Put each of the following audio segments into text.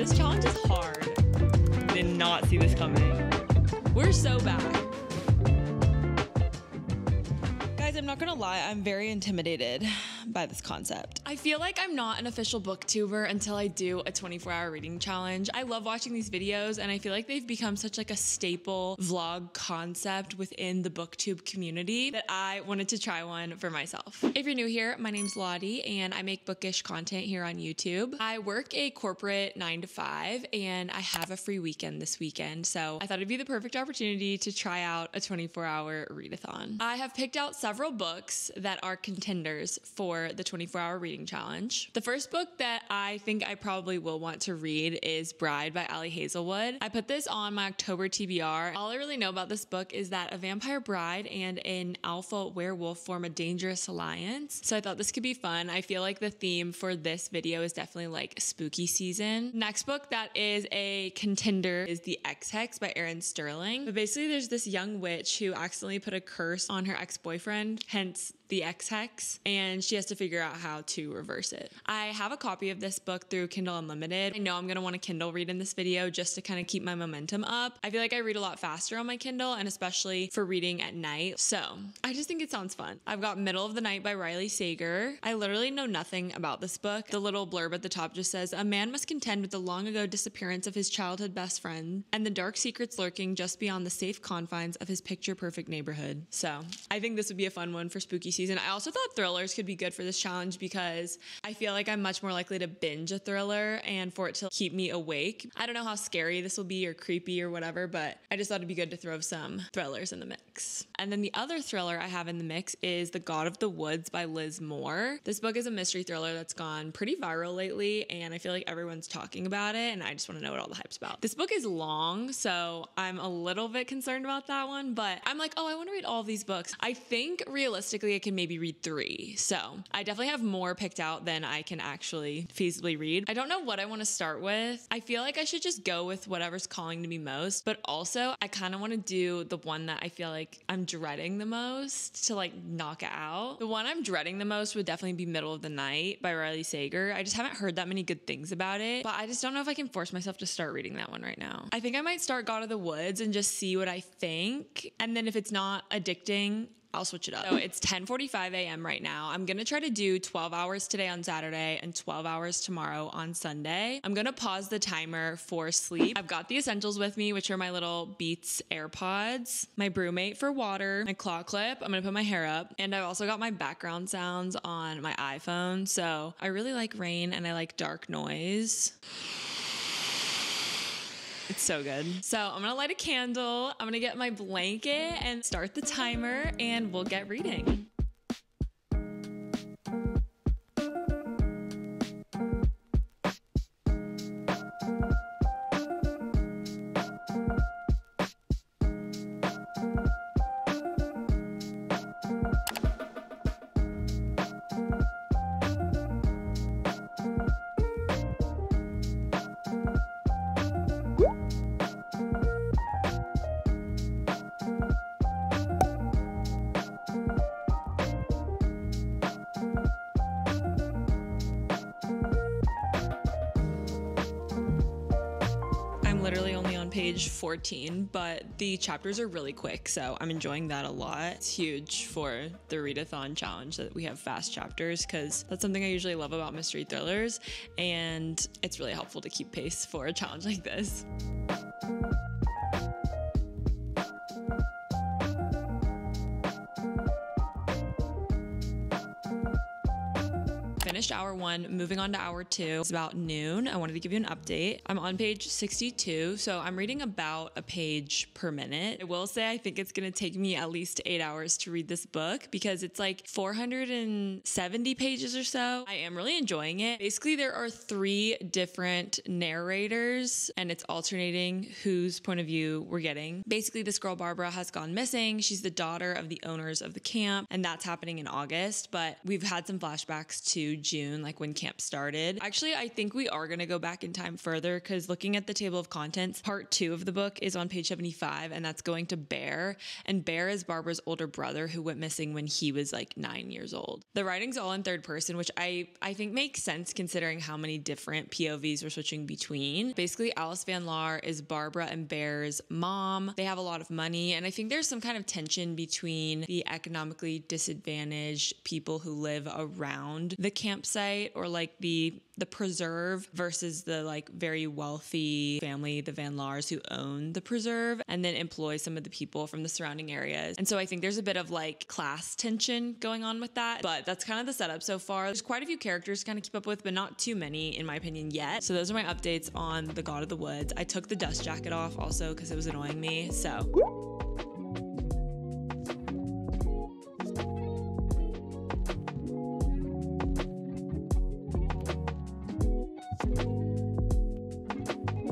This challenge is hard. Did not see this coming. We're so bad. Guys, I'm not gonna lie, I'm very intimidated by this concept. I feel like I'm not an official booktuber until I do a 24-hour reading challenge. I love watching these videos and I feel like they've become such like a staple vlog concept within the booktube community that I wanted to try one for myself. If you're new here, my name's Lottie and I make bookish content here on YouTube. I work a corporate 9 to 5 and I have a free weekend this weekend, so I thought it'd be the perfect opportunity to try out a 24-hour readathon. I have picked out several books that are contenders for the 24-hour reading challenge. The first book that I think I probably will want to read is Bride by Ali Hazelwood. I put this on my October TBR. All I really know about this book is that a vampire bride and an alpha werewolf form a dangerous alliance. So I thought this could be fun. I feel like the theme for this video is definitely like spooky season. Next book that is a contender is The Ex-Hex by Erin Sterling. But basically there's this young witch who accidentally put a curse on her ex-boyfriend, hence the Ex-Hex, and she has to figure out how to reverse it. I have a copy of this book through Kindle Unlimited. I know I'm gonna want to Kindle read in this video just to kind of keep my momentum up. I feel like I read a lot faster on my Kindle and especially for reading at night. So I just think it sounds fun. I've got Middle of the Night by Riley Sager. I literally know nothing about this book. The little blurb at the top just says, a man must contend with the long ago disappearance of his childhood best friend and the dark secrets lurking just beyond the safe confines of his picture perfect neighborhood. So I think this would be a fun one for spooky season. I also thought thrillers could be good for this challenge because I feel like I'm much more likely to binge a thriller and for it to keep me awake. I don't know how scary this will be or creepy or whatever, but I just thought it'd be good to throw some thrillers in the mix. And then the other thriller I have in the mix is The God of the Woods by Liz Moore. This book is a mystery thriller that's gone pretty viral lately and I feel like everyone's talking about it and I just want to know what all the hype's about. This book is long, so I'm a little bit concerned about that one, but I'm like, oh, I want to read all of these books. I think realistically I can maybe read 3. So I definitely have more picked out than I can actually feasibly read. I don't know what I want to start with. I feel like I should just go with whatever's calling to me most, but also I kind of want to do the one that I feel like I'm dreading the most to like knock it out. The one I'm dreading the most would definitely be Middle of the Night by Riley Sager. I just haven't heard that many good things about it, but I just don't know if I can force myself to start reading that one right now. I think I might start God of the Woods and just see what I think. And then if it's not addicting, I'll switch it up. So it's 10:45 a.m. right now. I'm gonna try to do 12 hours today on Saturday and 12 hours tomorrow on Sunday. I'm gonna pause the timer for sleep. I've got the essentials with me, which are my little Beats AirPods, my BrewMate for water, my claw clip. I'm gonna put my hair up. And I've also got my background sounds on my iPhone. So I really like rain and I like dark noise. It's so good. So I'm gonna light a candle, I'm gonna get my blanket and start the timer and we'll get reading. Literally only on page 14, but the chapters are really quick, so I'm enjoying that a lot. It's huge for the readathon challenge that we have fast chapters because that's something I usually love about mystery thrillers, and it's really helpful to keep pace for a challenge like this. Finished hour 1, moving on to hour 2. It's about noon. I wanted to give you an update. I'm on page 62, so I'm reading about a page per minute. I will say I think it's gonna take me at least 8 hours to read this book because it's like 470 pages or so. I am really enjoying it. Basically, there are 3 different narrators and it's alternating whose point of view we're getting. Basically, this girl Barbara has gone missing. She's the daughter of the owners of the camp, and that's happening in August, but we've had some flashbacks to June, like when camp started. Actually, I think we are going to go back in time further because looking at the table of contents, part 2 of the book is on page 75, and that's going to Bear. And Bear is Barbara's older brother who went missing when he was like 9 years old. The writing's all in third person, which I think makes sense considering how many different POVs we're switching between. Basically, Alice Van Laar is Barbara and Bear's mom. They have a lot of money, and I think there's some kind of tension between the economically disadvantaged people who live around the campsite or like the preserve versus the like very wealthy family, the Van Laars, who own the preserve and then employ some of the people from the surrounding areas. And so I think there's a bit of like class tension going on with that, but that's kind of the setup so far. There's quite a few characters to kind of keep up with, but not too many in my opinion yet. So those are my updates on The God of the Woods. I took the dust jacket off also because it was annoying me. So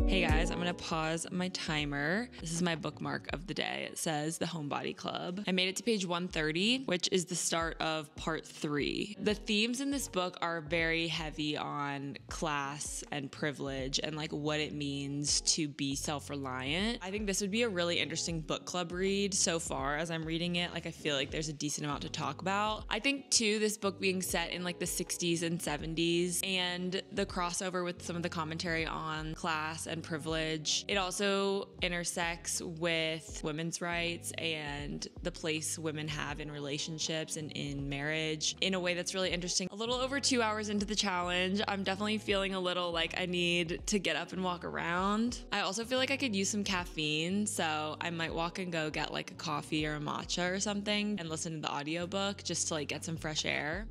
hey guys, I'm gonna pause my timer. This is my bookmark of the day. It says The Homebody Club. I made it to page 130, which is the start of part 3. The themes in this book are very heavy on class and privilege and like what it means to be self-reliant. I think this would be a really interesting book club read so far as I'm reading it. Like I feel like there's a decent amount to talk about. I think too, this book being set in like the 60s and 70s and the crossover with some of the commentary on class and privilege. It also intersects with women's rights and the place women have in relationships and in marriage in a way that's really interesting. A little over 2 hours into the challenge, I'm definitely feeling a little like I need to get up and walk around. I also feel like I could use some caffeine, so I might walk and go get like a coffee or a matcha or something and listen to the audiobook just to like get some fresh air.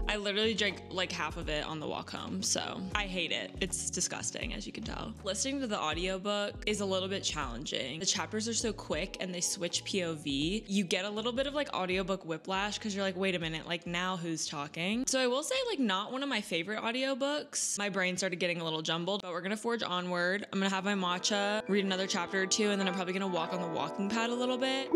I literally drank like half of it on the walk home, so I hate it. It's disgusting, as you can tell. Listening to the audiobook is a little bit challenging. The chapters are so quick and they switch POV. You get a little bit of like audiobook whiplash because you're like, wait a minute, like now who's talking? So I will say like not one of my favorite audiobooks. My brain started getting a little jumbled, but we're gonna forge onward. I'm gonna have my matcha, read another chapter or two, and then I'm probably gonna walk on the walking pad a little bit.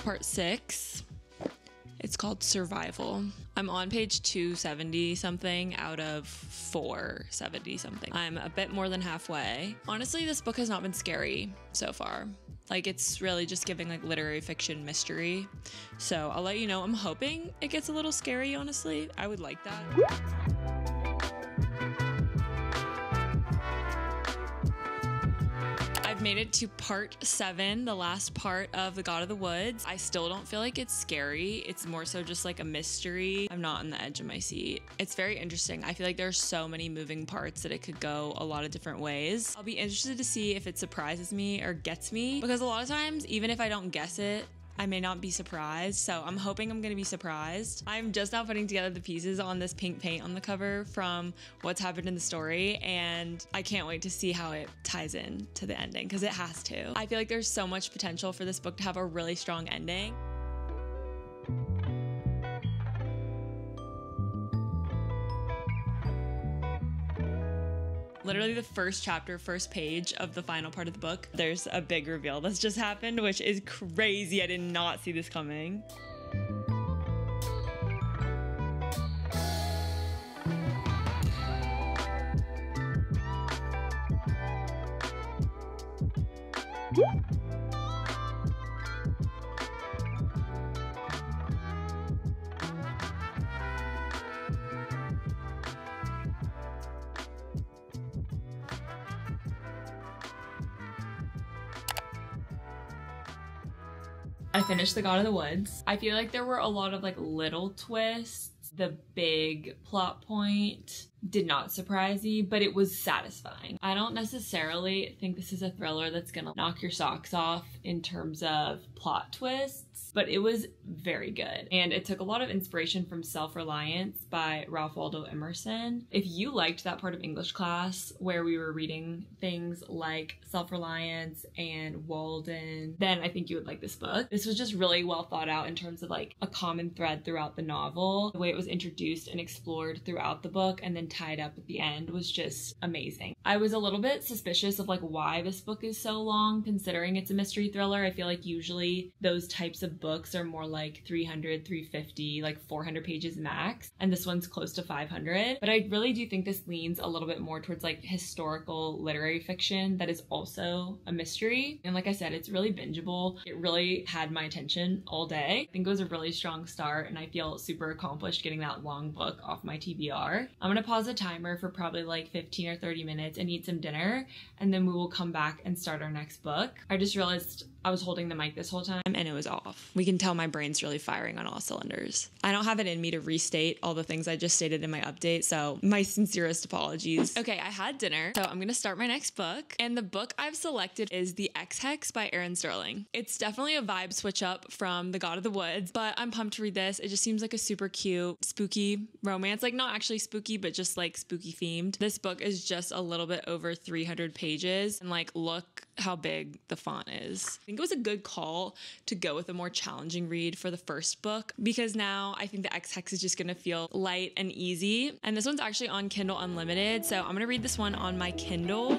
Part 6. It's called Survival. I'm on page 270 something out of 470 something. I'm a bit more than halfway. Honestly, this book has not been scary so far. Like it's really just giving like literary fiction mystery. So I'll let you know. I'm hoping it gets a little scary, honestly. I would like that. I've made it to part 7, the last part of The God of the Woods. I still don't feel like it's scary. It's more so just like a mystery. I'm not on the edge of my seat. It's very interesting. I feel like there's so many moving parts that it could go a lot of different ways. I'll be interested to see if it surprises me or gets me, because a lot of times, even if I don't guess it, I may not be surprised, so I'm hoping I'm gonna be surprised. I'm just now putting together the pieces on this pink paint on the cover from what's happened in the story, and I can't wait to see how it ties in to the ending, because it has to. I feel like there's so much potential for this book to have a really strong ending. literally the first chapter, first page of the final part of the book, there's a big reveal that's just happened, which is crazy. I did not see this coming. I finished The God of the Woods. I feel like there were a lot of like little twists. The big plot point did not surprise me, but it was satisfying. I don't necessarily think this is a thriller that's gonna knock your socks off in terms of plot twists, but it was very good. And it took a lot of inspiration from Self-Reliance by Ralph Waldo Emerson. If you liked that part of English class where we were reading things like Self-Reliance and Walden, then I think you would like this book. This was just really well thought out in terms of like a common thread throughout the novel. The way it was introduced and explored throughout the book and then tied up at the end was just amazing. I was a little bit suspicious of like why this book is so long, considering it's a mystery thriller. I feel like usually those types of books are more like 300, 350, like 400 pages max, and this one's close to 500. But I really do think this leans a little bit more towards like historical literary fiction that is also a mystery. And like I said, it's really bingeable. It really had my attention all day. I think it was a really strong start, and I feel super accomplished getting that long book off my TBR. I'm gonna pause a timer for probably like 15 or 30 minutes and eat some dinner, and then we will come back and start our next book. I just realized I was holding the mic this whole time and it was off. We can tell my brain's really firing on all cylinders. I don't have it in me to restate all the things I just stated in my update, so my sincerest apologies. Okay, I had dinner, so I'm gonna start my next book, and the book I've selected is The Ex-Hex by Erin Sterling. It's definitely a vibe switch up from The God of the Woods, but I'm pumped to read this. It just seems like a super cute, spooky romance. Like not actually spooky, but just like spooky themed. This book is just a little bit over 300 pages, and like look how big the font is. I think it was a good call to go with a more challenging read for the first book, because now I think The Ex-Hex is just gonna feel light and easy. And this one's actually on Kindle Unlimited, so I'm gonna read this one on my Kindle.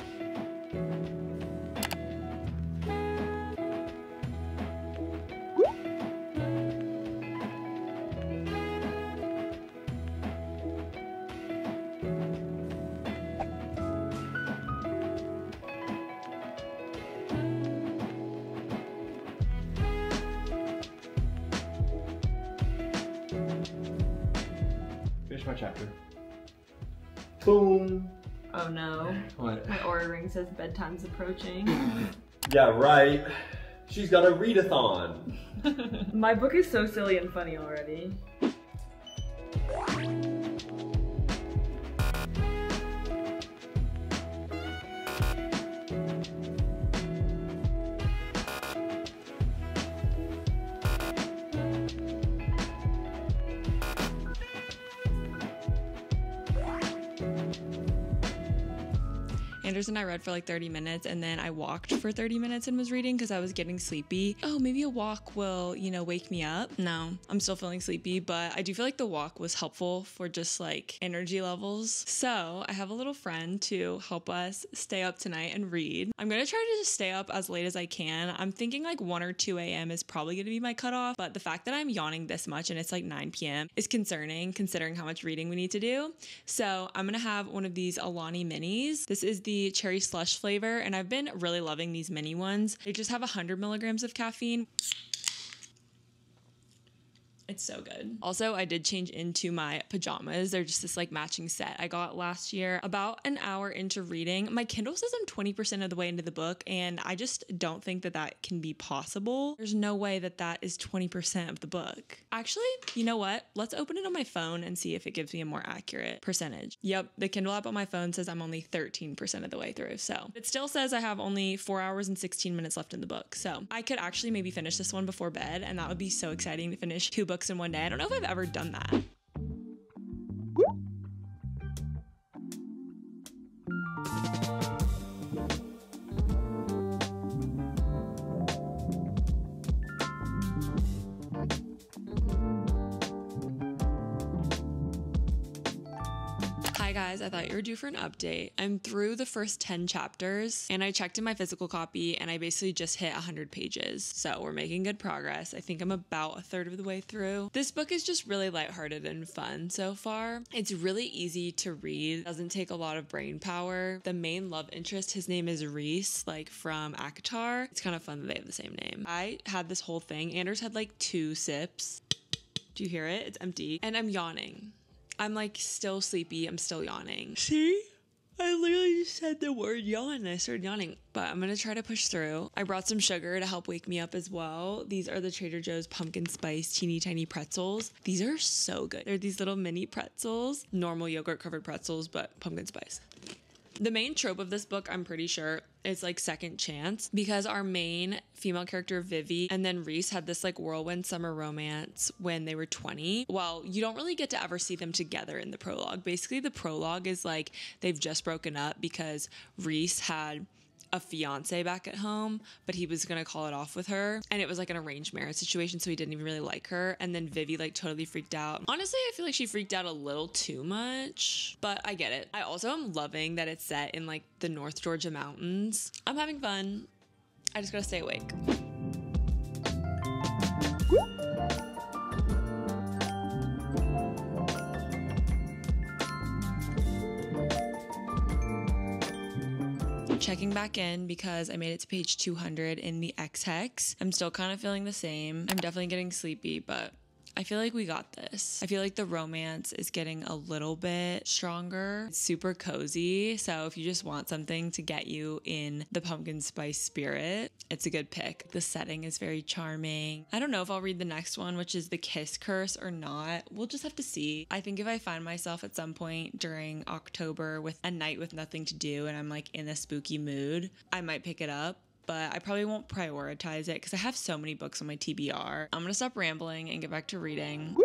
Finish my chapter. Boom. Oh no. What? My Oura ring says bedtime's approaching. Yeah, right. She's got a readathon. My book is so silly and funny already. Anders and I read for like 30 minutes, and then I walked for 30 minutes and was reading because I was getting sleepy. Oh, maybe a walk will, you know, wake me up. No, I'm still feeling sleepy, but I do feel like the walk was helpful for just like energy levels. So I have a little friend to help us stay up tonight and read. I'm gonna try to just stay up as late as I can. I'm thinking like 1 or 2 a.m. is probably gonna be my cutoff, but the fact that I'm yawning this much and it's like 9 p.m. is concerning considering how much reading we need to do. So I'm gonna have one of these Alani minis. This is the cherry slush flavor, and I've been really loving these mini ones. They just have 100 milligrams of caffeine. It's so good. Also, I did change into my pajamas. They're just this like matching set I got last year. About an hour into reading, my Kindle says I'm 20% of the way into the book, and I just don't think that that can be possible. There's no way that that is 20% of the book. Actually, you know what? Let's open it on my phone and see if it gives me a more accurate percentage. Yep, the Kindle app on my phone says I'm only 13% of the way through. So it still says I have only 4 hours and 16 minutes left in the book. So I could actually maybe finish this one before bed, and that would be so exciting to finish 2 books in one day. I don't know if I've ever done that. Hi Hi guys, I thought you were due for an update. I'm through the first 10 chapters and I checked in my physical copy and I basically just hit 100 pages. So we're making good progress. I think I'm about a third of the way through. This book is just really lighthearted and fun so far. It's really easy to read, doesn't take a lot of brain power. The main love interest, his name is Reese, like from Akatar. It's kind of fun that they have the same name. I had this whole thing. Anders had like 2 sips. Do you hear it? It's empty. And I'm yawning. I'm like still sleepy. I'm still yawning. See? I literally just said the word yawn and I started yawning, but I'm gonna try to push through. I brought some sugar to help wake me up as well. These are the Trader Joe's pumpkin spice teeny tiny pretzels. These are so good. They're these little mini pretzels, normal yogurt covered pretzels, but pumpkin spice. The main trope of this book, I'm pretty sure, is like second chance, because our main female character, Vivi, and then Reese had this like whirlwind summer romance when they were 20. Well, you don't really get to ever see them together in the prologue. Basically, the prologue is like they've just broken up because Reese had a fiance back at home, but he was gonna call it off with her, and it was like an arranged marriage situation, so he didn't even really like her. And then Vivi like totally freaked out. Honestly, I feel like she freaked out a little too much, but I get it. I also am loving that it's set in like the North Georgia mountains. I'm having fun. I just gotta stay awake. Checking back in because I made it to page 200 in the X-Hex. I'm still kind of feeling the same. I'm definitely getting sleepy, but I feel like we got this. I feel like the romance is getting a little bit stronger. It's super cozy. So if you just want something to get you in the pumpkin spice spirit, it's a good pick. The setting is very charming. I don't know if I'll read the next one, which is The Kiss Curse, or not. We'll just have to see. I think if I find myself at some point during October with a night with nothing to do and I'm like in a spooky mood, I might pick it up. But I probably won't prioritize it because I have so many books on my TBR. I'm gonna stop rambling and get back to reading.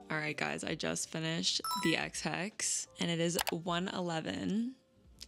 All right, guys, I just finished the X-Hex and it is 1:11.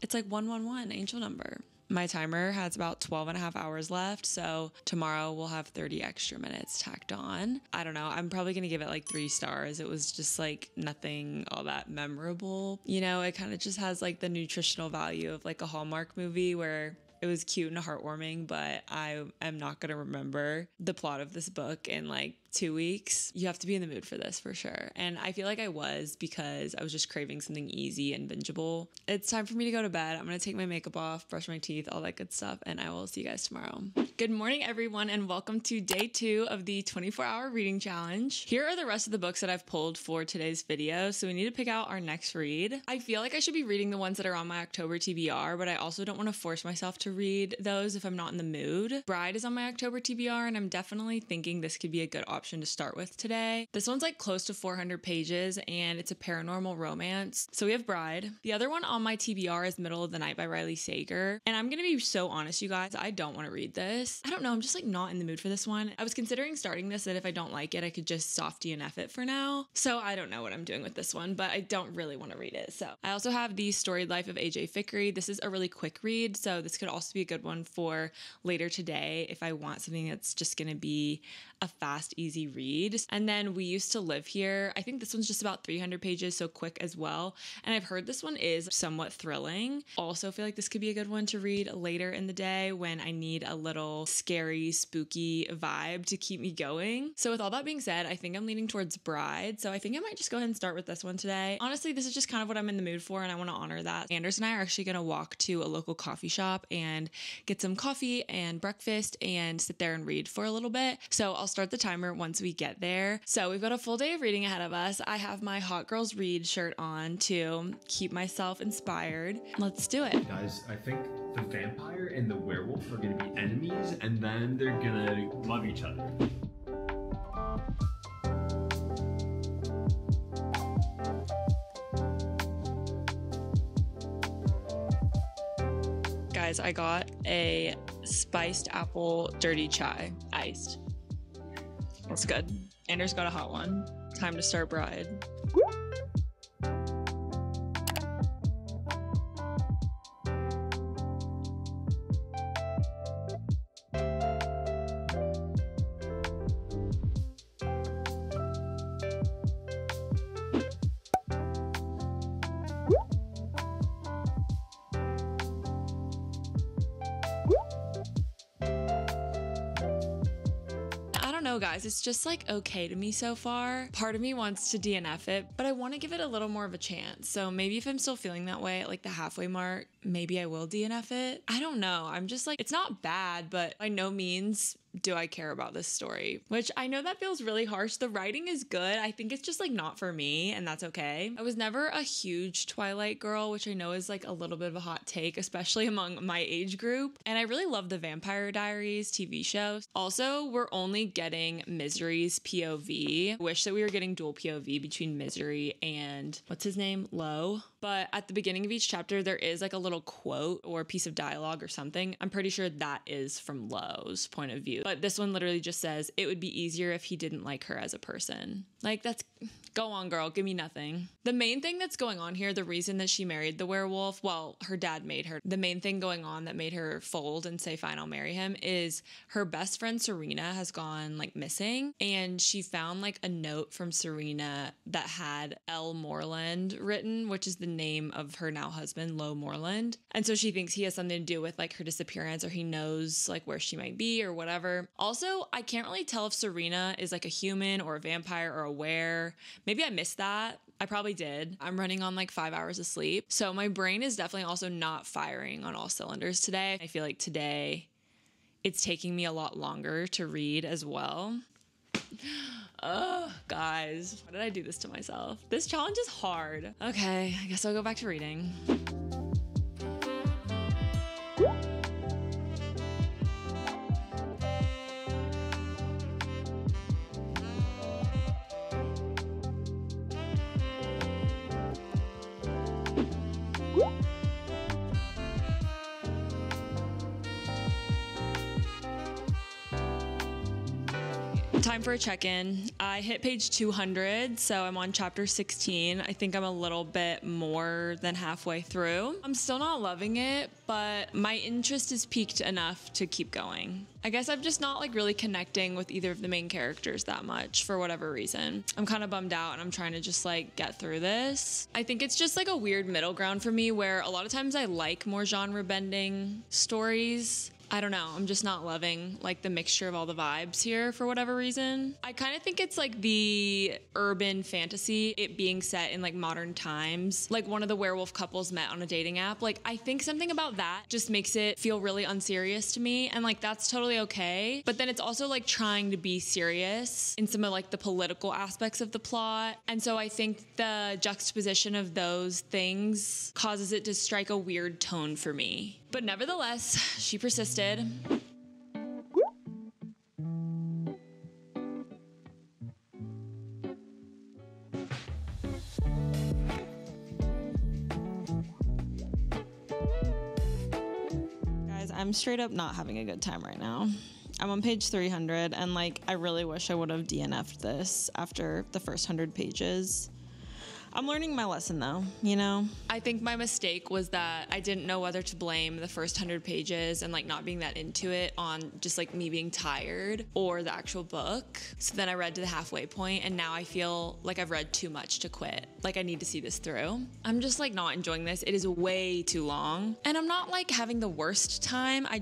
It's like 111, angel number. My timer has about 12 and a half hours left, so tomorrow we'll have 30 extra minutes tacked on. I don't know, I'm probably gonna give it like 3 stars. It was just like nothing all that memorable. You know, it kind of just has like the nutritional value of like a Hallmark movie where it was cute and heartwarming, but I am not gonna remember the plot of this book in like 2 weeks. You have to be in the mood for this for sure. And I feel like I was, because I was just craving something easy and bingeable. It's time for me to go to bed. I'm gonna take my makeup off, brush my teeth, all that good stuff, and I will see you guys tomorrow. Good morning, everyone, and welcome to day 2 of the 24-hour reading challenge. Here are the rest of the books that I've pulled for today's video, so we need to pick out our next read. I feel like I should be reading the ones that are on my October TBR, but I also don't want to force myself to read those if I'm not in the mood. Bride is on my October TBR, and I'm definitely thinking this could be a good option to start with today. This one's like close to 400 pages and it's a paranormal romance. So we have Bride. The other one on my TBR is Middle of the Night by Riley Sager. And I'm gonna be so honest, you guys, I don't want to read this. I don't know, I'm just like not in the mood for this one. I was considering starting this, that if I don't like it, I could just soft DNF it for now. So I don't know what I'm doing with this one, but I don't really want to read it. So I also have The Storied Life of AJ Fickery. This is a really quick read, so this could also be a good one for later today if I want something that's just gonna be a fast, easy read. And then We Used to Live Here. I think this one's just about 300 pages, so quick as well. And I've heard this one is somewhat thrilling. Also feel like this could be a good one to read later in the day when I need a little scary, spooky vibe to keep me going. So with all that being said, I think I'm leaning towards Bride. So I think I might just go ahead and start with this one today. Honestly, this is just kind of what I'm in the mood for and I want to honor that. Anders and I are actually going to walk to a local coffee shop and get some coffee and breakfast and sit there and read for a little bit. So I'll start the timer once we get there. So we've got a full day of reading ahead of us. I have my Hot Girls Read shirt on to keep myself inspired. Let's do it. Guys, I think the vampire and the werewolf are gonna be enemies and then they're gonna love each other. Guys, I got a spiced apple dirty chai, iced. That's good. Anders got a hot one. Time to start Bride. know, guys, it's just like okay to me so far. Part of me wants to DNF it, but I want to give it a little more of a chance. So maybe if I'm still feeling that way at like the halfway mark, maybe I will DNF it. I don't know. I'm just like, it's not bad, but by no means do I care about this story, which I know that feels really harsh. The writing is good. I think it's just like not for me, and that's okay. I was never a huge Twilight girl, which I know is like a little bit of a hot take, especially among my age group. And I really love the Vampire Diaries TV show. Also, we're only getting Misery's POV. I wish that we were getting dual POV between Misery and what's his name? Lo. But at the beginning of each chapter, there is like a little quote or a piece of dialogue or something. I'm pretty sure that is from Lo's point of view. But this one literally just says, it would be easier if he didn't like her as a person. Like, that's, go on, girl, give me nothing. The main thing that's going on here, the reason that she married the werewolf, well, her dad made her. The main thing going on that made her fold and say, fine, I'll marry him, is her best friend Serena has gone like missing. And she found like a note from Serena that had L. Moreland written, which is the name of her now husband, Lo Moreland. And so she thinks he has something to do with like her disappearance, or he knows like where she might be or whatever. Also, I can't really tell if Serena is like a human or a vampire or a were. Maybe I missed that. I probably did. I'm running on like 5 hours of sleep. So my brain is definitely also not firing on all cylinders today. I feel like today it's taking me a lot longer to read as well. Oh, guys, why did I do this to myself? This challenge is hard. Okay, I guess I'll go back to reading. Time for a check-in. I hit page 200, so I'm on chapter 16. I think I'm a little bit more than halfway through. I'm still not loving it, but my interest is peaked enough to keep going. I guess I'm just not like really connecting with either of the main characters that much for whatever reason. I'm kind of bummed out and I'm trying to just like get through this. I think it's just like a weird middle ground for me where a lot of times I like more genre bending stories. I don't know, I'm just not loving like the mixture of all the vibes here for whatever reason. I kind of think it's like the urban fantasy, it being set in like modern times, like one of the werewolf couples met on a dating app. Like I think something about that just makes it feel really unserious to me, and like that's totally okay. But then it's also like trying to be serious in some of like the political aspects of the plot. And so I think the juxtaposition of those things causes it to strike a weird tone for me. But nevertheless, she persisted. Guys, I'm straight up not having a good time right now. I'm on page 300, and like, I really wish I would have DNF'd this after the first 100 pages. I'm learning my lesson though, you know? I think my mistake was that I didn't know whether to blame the first 100 pages and like not being that into it on just like me being tired or the actual book. So then I read to the halfway point and now I feel like I've read too much to quit. Like I need to see this through. I'm just like not enjoying this. It is way too long. And I'm not like having the worst time. I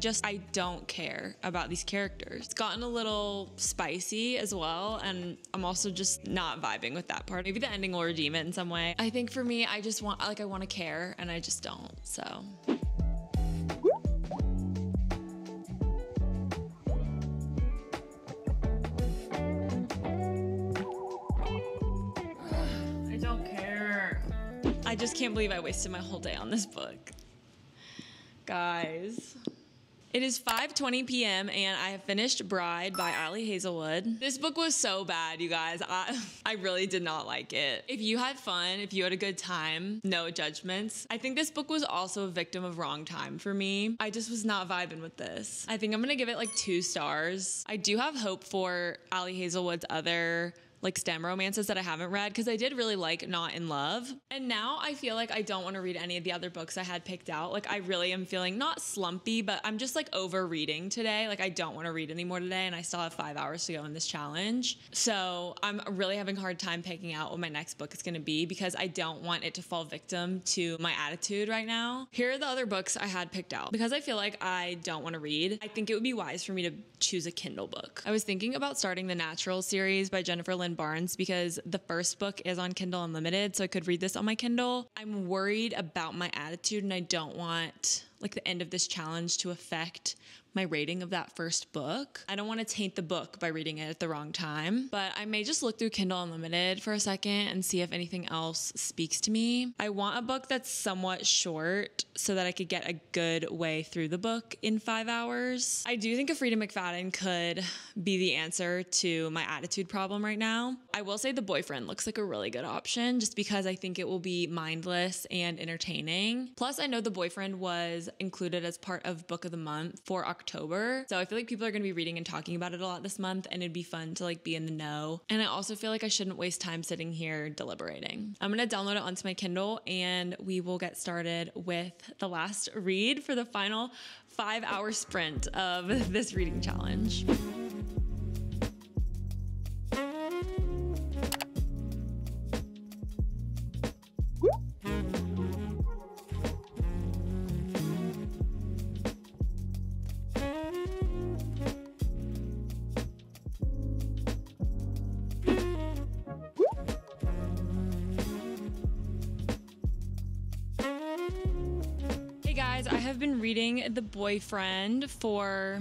don't care about these characters. It's gotten a little spicy as well. And I'm also just not vibing with that part. Maybe the ending will redeem it in some way. I think for me, I just want, like, I want to care and I just don't, so. I don't care. I just can't believe I wasted my whole day on this book. Guys. It is 5:20 p.m. and I have finished Bride by Ali Hazelwood. This book was so bad, you guys. I really did not like it. If you had fun, if you had a good time, no judgments. I think this book was also a victim of wrong time for me. I just was not vibing with this. I think I'm gonna give it like 2 stars. I do have hope for Ali Hazelwood's other like STEM romances that I haven't read, because I did really like Not in Love. And now I feel like I don't want to read any of the other books I had picked out. Like I really am feeling not slumpy, but I'm just like over reading today. Like I don't want to read anymore today, and I still have 5 hours to go in this challenge. So I'm really having a hard time picking out what my next book is going to be, because I don't want it to fall victim to my attitude right now. Here are the other books I had picked out. Because I feel like I don't want to read, I think it would be wise for me to choose a Kindle book. I was thinking about starting the Natural series by Jennifer Lynn Barnes, because the first book is on Kindle Unlimited, so I could read this on my Kindle. I'm worried about my attitude, and I don't want like the end of this challenge to affect my rating of that first book. I don't want to taint the book by reading it at the wrong time, but I may just look through Kindle Unlimited for a second and see if anything else speaks to me. I want a book that's somewhat short so that I could get a good way through the book in 5 hours. I do think a Frida McFadden could be the answer to my attitude problem right now. I will say The Boyfriend looks like a really good option, just because I think it will be mindless and entertaining. Plus, I know The Boyfriend was included as part of Book of the Month for October. So I feel like people are going to be reading and talking about it a lot this month, and it'd be fun to like be in the know. And I also feel like I shouldn't waste time sitting here deliberating. I'm going to download it onto my Kindle, and we will get started with the last read for the final 5-hour sprint of this reading challenge. I have been reading The Boyfriend for,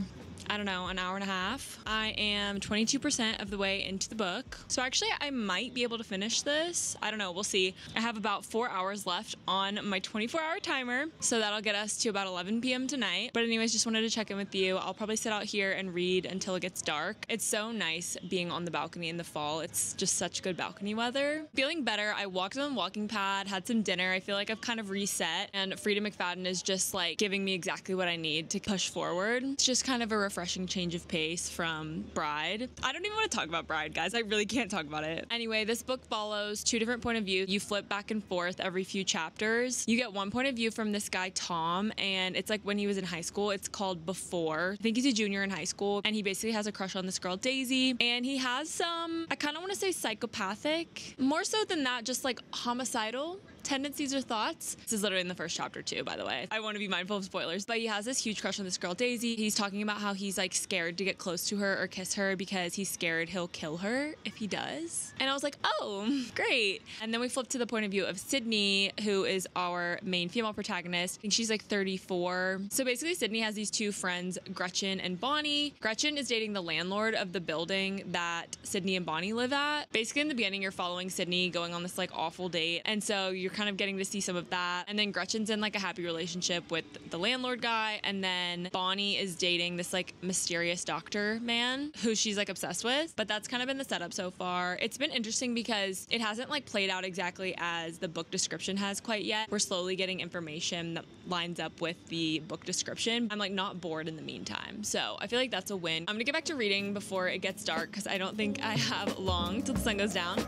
I don't know, an hour and a half. I am 22% of the way into the book. So actually I might be able to finish this. I don't know, we'll see. I have about 4 hours left on my 24-hour timer. So that'll get us to about 11 p.m. tonight. But anyways, just wanted to check in with you. I'll probably sit out here and read until it gets dark. It's so nice being on the balcony in the fall. It's just such good balcony weather. Feeling better. I walked on the walking pad, had some dinner. I feel like I've kind of reset, and Frida McFadden is just like giving me exactly what I need to push forward. It's just kind of a refreshing change of pace from Bride. I don't even want to talk about Bride, guys. I really can't talk about it. Anyway, this book follows 2 different point of views. You flip back and forth every few chapters. You get one point of view from this guy, Tom, and it's like when he was in high school. It's called Before. I think he's a junior in high school, and he basically has a crush on this girl, Daisy, and he has some, I kind of want to say psychopathic, more so than that, just like homicidal tendencies or thoughts. This is literally in the first chapter too, by the way. I want to be mindful of spoilers, but he has this huge crush on this girl, Daisy. He's talking about how he's like scared to get close to her or kiss her because he's scared he'll kill her if he does. And I was like, oh, great. And then we flip to the point of view of Sydney, who is our main female protagonist. I think she's like 34. So basically Sydney has these 2 friends, Gretchen and Bonnie. Gretchen is dating the landlord of the building that Sydney and Bonnie live at. Basically in the beginning, you're following Sydney going on this like awful date. And so you're kind of getting to see some of that. And then Gretchen's in like a happy relationship with the landlord guy. And then Bonnie is dating this like mysterious doctor man who she's like obsessed with. But that's kind of been the setup so far. It's been interesting because it hasn't like played out exactly as the book description has quite yet. We're slowly getting information that lines up with the book description. I'm like not bored in the meantime. So I feel like that's a win. I'm gonna get back to reading before it gets dark, because I don't think I have long till the sun goes down.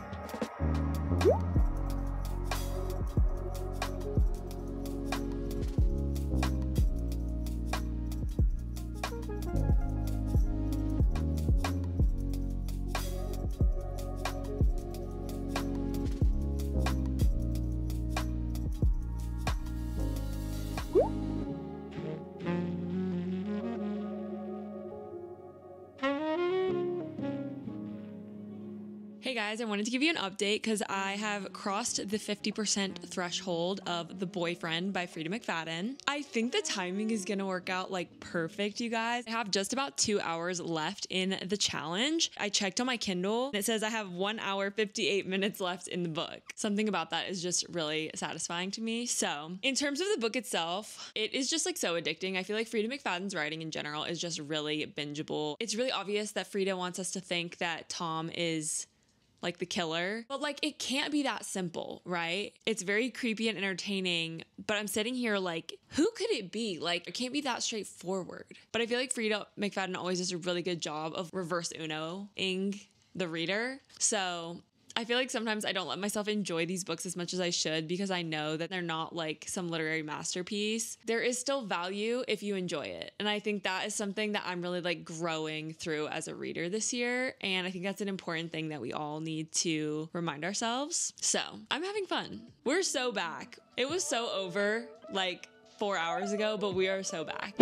Hey guys, I wanted to give you an update because I have crossed the 50% threshold of The Boyfriend by Frida McFadden. I think the timing is gonna work out like perfect, you guys. I have just about 2 hours left in the challenge. I checked on my Kindle and it says I have 1 hour, 58 minutes left in the book. Something about that is just really satisfying to me. So in terms of the book itself, it is just like so addicting. I feel like Frida McFadden's writing in general is just really bingeable. It's really obvious that Frida wants us to think that Tom is like the killer, but like it can't be that simple, right? It's very creepy and entertaining, but I'm sitting here like, who could it be? Like, it can't be that straightforward. But I feel like Frida McFadden always does a really good job of reverse Uno-ing the reader. So I feel like sometimes I don't let myself enjoy these books as much as I should because I know that they're not like some literary masterpiece. There is still value if you enjoy it. And I think that is something that I'm really like growing through as a reader this year. And I think that's an important thing that we all need to remind ourselves. So I'm having fun. We're so back. It was so over like 4 hours ago, but we are so back.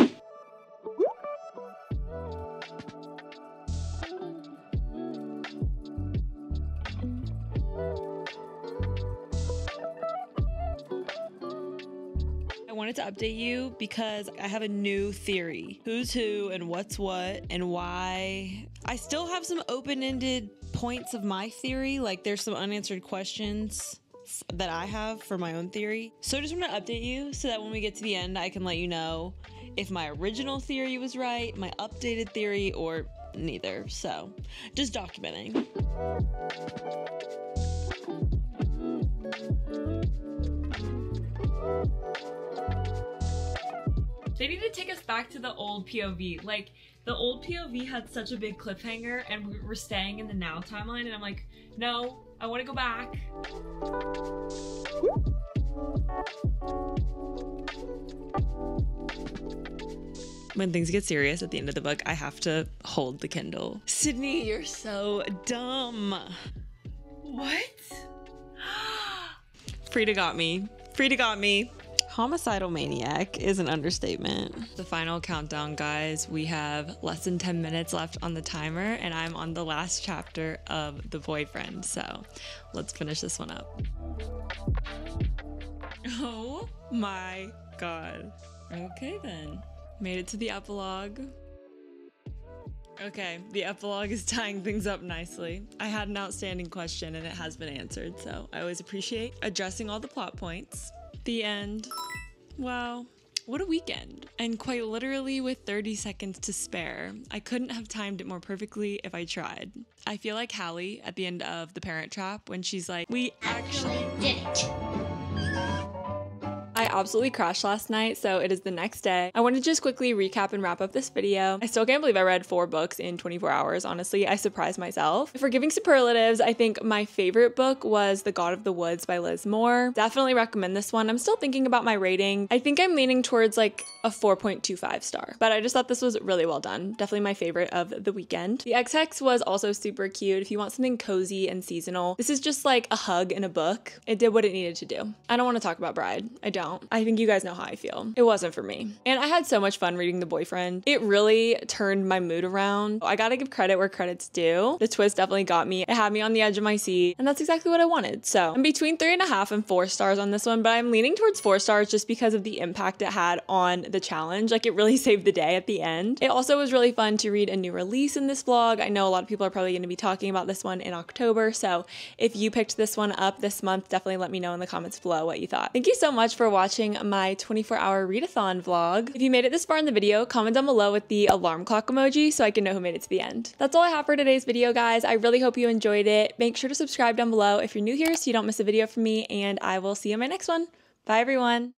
I wanted to update you because I have a new theory. Who's who and what's what and why. I still have some open-ended points of my theory. Like there's some unanswered questions that I have for my own theory. So I just want to update you so that when we get to the end, I can let you know if my original theory was right, my updated theory, or neither. So just documenting. They need to take us back to the old POV. Like, the old POV had such a big cliffhanger and we were staying in the now timeline and I'm like, no, I want to go back. When things get serious at the end of the book, I have to hold the Kindle. Sydney, you're so dumb. What? Frida got me. Frida got me. Homicidal maniac is an understatement. The final countdown, guys. We have less than 10 minutes left on the timer and I'm on the last chapter of The Boyfriend. So let's finish this one up. Oh my God. Okay then. Made it to the epilogue. Okay, the epilogue is tying things up nicely. I had an outstanding question and it has been answered, so I always appreciate addressing all the plot points. The end. Wow, what a weekend. And quite literally with 30 seconds to spare. I couldn't have timed it more perfectly if I tried. I feel like Hallie at the end of The Parent Trap when she's like, we actually did it. I absolutely crashed last night, so it is the next day. I want to just quickly recap and wrap up this video. I still can't believe I read 4 books in 24 hours. Honestly, I surprised myself. For giving superlatives, I think my favorite book was The God of the Woods by Liz Moore. Definitely recommend this one. I'm still thinking about my rating. I think I'm leaning towards like a 4.25 star, but I just thought this was really well done. Definitely my favorite of the weekend. The X-Hex was also super cute. If you want something cozy and seasonal, this is just like a hug in a book. It did what it needed to do. I don't want to talk about Bride. I don't. I think you guys know how I feel. It wasn't for me. And I had so much fun reading The Boyfriend. It really turned my mood around. I gotta give credit where credit's due. The twist definitely got me. It had me on the edge of my seat, and that's exactly what I wanted. So I'm between 3.5 and 4 stars on this one, but I'm leaning towards 4 stars just because of the impact it had on the challenge. Like, it really saved the day at the end. It also was really fun to read a new release in this vlog. I know a lot of people are probably gonna be talking about this one in October, so if you picked this one up this month, definitely let me know in the comments below what you thought. Thank you so much for watching my 24-hour readathon vlog. If you made it this far in the video, comment down below with the alarm clock emoji so I can know who made it to the end. That's all I have for today's video, guys. I really hope you enjoyed it. Make sure to subscribe down below if you're new here so you don't miss a video from me, and I will see you in my next one. Bye, everyone.